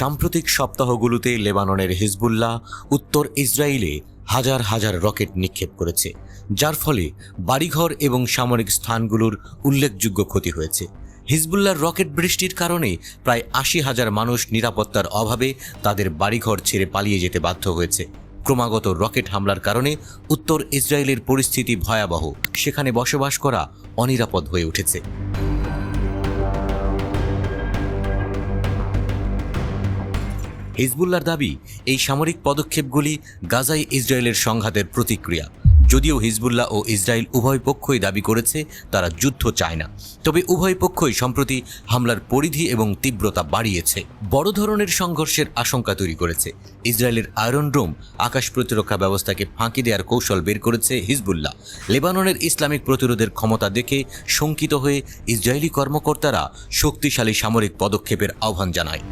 সাম্প্রতিক সপ্তাহগুলোতে লেবাননের হিজবুল্লাহ উত্তর ইসরায়েলে হাজার হাজার রকেট নিক্ষেপ করেছে, যার ফলে বাড়িঘর এবং সামরিক স্থানগুলোর উল্লেখযোগ্য ক্ষতি হয়েছে। হিজবুল্লাহর রকেট বৃষ্টির কারণে প্রায় ৮০,০০০ মানুষ নিরাপত্তার অভাবে তাদের বাড়িঘর ছেড়ে পালিয়ে যেতে বাধ্য হয়েছে। ক্রমাগত রকেট হামলার কারণে উত্তর ইসরায়েলের পরিস্থিতি ভয়াবহ, সেখানে বসবাস করা অনিরাপদ হয়ে উঠেছে। হিজবুল্লাহর দাবি, এই সামরিক পদক্ষেপগুলি গাজায় ইসরায়েলের সংঘাতের প্রতিক্রিয়া। যদিও হিজবুল্লাহ ও ইসরায়েল উভয় পক্ষই দাবি করেছে তারা যুদ্ধ চায় না, তবে উভয় পক্ষই সম্প্রতি হামলার পরিধি এবং তীব্রতা বাড়িয়েছে, বড় ধরনের সংঘর্ষের আশঙ্কা তৈরি করেছে। ইসরায়েলের আয়রন ডোম আকাশ প্রতিরক্ষা ব্যবস্থাকে ফাঁকি দেওয়ার কৌশল বের করেছে হিজবুল্লাহ। লেবাননের ইসলামিক প্রতিরোধের ক্ষমতা দেখে শঙ্কিত হয়ে ইসরায়েলি কর্মকর্তারা শক্তিশালী সামরিক পদক্ষেপের আহ্বান জানায়।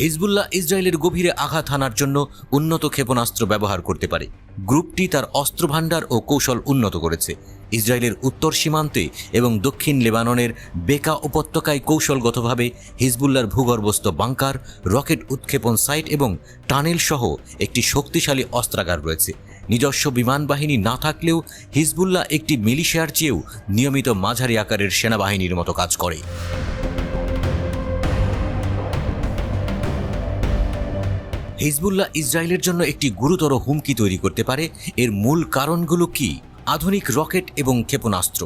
হিজবুল্লাহ ইসরায়েলের গভীরে আঘাত হানার জন্য উন্নত ক্ষেপণাস্ত্র ব্যবহার করতে পারে। গ্রুপটি তার অস্ত্রভাণ্ডার ও কৌশল উন্নত করেছে। ইসরায়েলের উত্তর সীমান্তে এবং দক্ষিণ লেবাননের বেকা উপত্যকায় কৌশলগতভাবে হিজবুল্লাহর ভূগর্ভস্থ বাংকার, রকেট উৎক্ষেপণ সাইট এবং টানেল সহ একটি শক্তিশালী অস্ত্রাগার রয়েছে। নিজস্ব বিমান বাহিনী না থাকলেও হিজবুল্লাহ একটি মিলিশিয়ার চেয়েও নিয়মিত মাঝারি আকারের সেনাবাহিনীর মতো কাজ করে। হিজবুল্লাহ ইসরায়েলের জন্য একটি গুরুতর হুমকি তৈরি করতে পারে। এর মূল কারণগুলো কি? আধুনিক রকেট এবং ক্ষেপণাস্ত্র।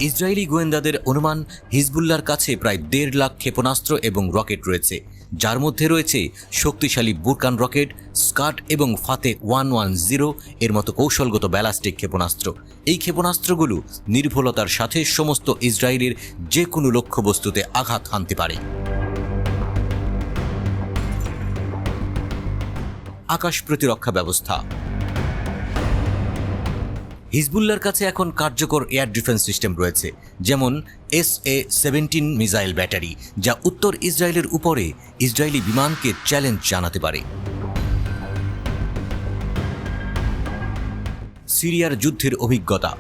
ইসরায়েলি গোয়েন্দাদের অনুমান, হিজবুল্লাহর কাছে প্রায় ১.৫ লাখ ক্ষেপণাস্ত্র এবং রকেট রয়েছে, যার মধ্যে রয়েছে শক্তিশালী বুরকান রকেট, স্কাট এবং ফাতে 110 এর মতো কৌশলগত ব্যালাস্টিক ক্ষেপণাস্ত্র। এই ক্ষেপণাস্ত্রগুলো নির্ভুলতার সাথে সমস্ত ইসরায়েলের যে কোনো লক্ষ্যবস্তুতে আঘাত হানতে পারে। আকাশ প্রতিরক্ষা ব্যবস্থা। হিজবুল্লাহর কাছে এখন কার্যকর এয়ার ডিফেন্স সিস্টেম রয়েছে, যেমন SA-17 মিসাইল ব্যাটারি, যা উত্তর ইসরায়েলের উপরে ইসরায়েলি বিমানকে চ্যালেঞ্জ জানাতে পারে। সিরিয়ার যুদ্ধের অভিজ্ঞতা।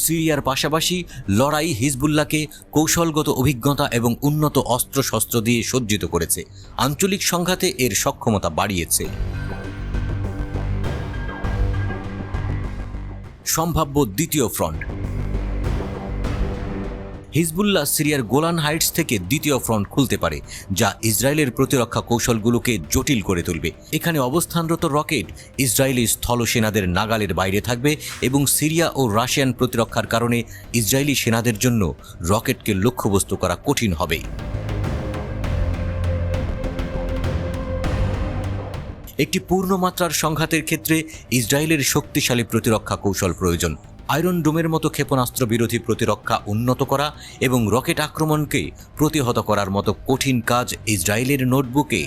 সিরিয়ার পাশাপাশি লড়াই হিজবুল্লাহকে কৌশলগত অভিজ্ঞতা এবং উন্নত অস্ত্রশস্ত্র দিয়ে সজ্জিত করেছে। আঞ্চলিক সংঘাতে এর সক্ষমতা বাড়িয়েছে। সম্ভাব্য দ্বিতীয় ফ্রন্ট। হিজবুল্লাহ সিরিয়ার গোলান হাইটস থেকে দ্বিতীয় ফ্রন্ট খুলতে পারে, যা ইসরায়েলের প্রতিরক্ষা কৌশলগুলোকে জটিল করে তুলবে। এখানে অবস্থানরত রকেট ইসরায়েলি স্থলসেনাদের নাগালের বাইরে থাকবে এবং সিরিয়া ও রাশিয়ান প্রতিরক্ষার কারণে ইসরায়েলি সেনাদের জন্য রকেটকে লক্ষ্যবস্তু করা কঠিন হবে। একটি পূর্ণমাত্রার সংঘাতের ক্ষেত্রে ইসরায়েলের শক্তিশালী প্রতিরক্ষা কৌশল প্রয়োজন। আয়রন ডোমের মতো ক্ষেপণাস্ত্র বিরোধী প্রতিরক্ষা উন্নত করা এবং রকেট আক্রমণকে প্রতিহত করার মতো কঠিন কাজ ইসরায়েলের নোটবুকে।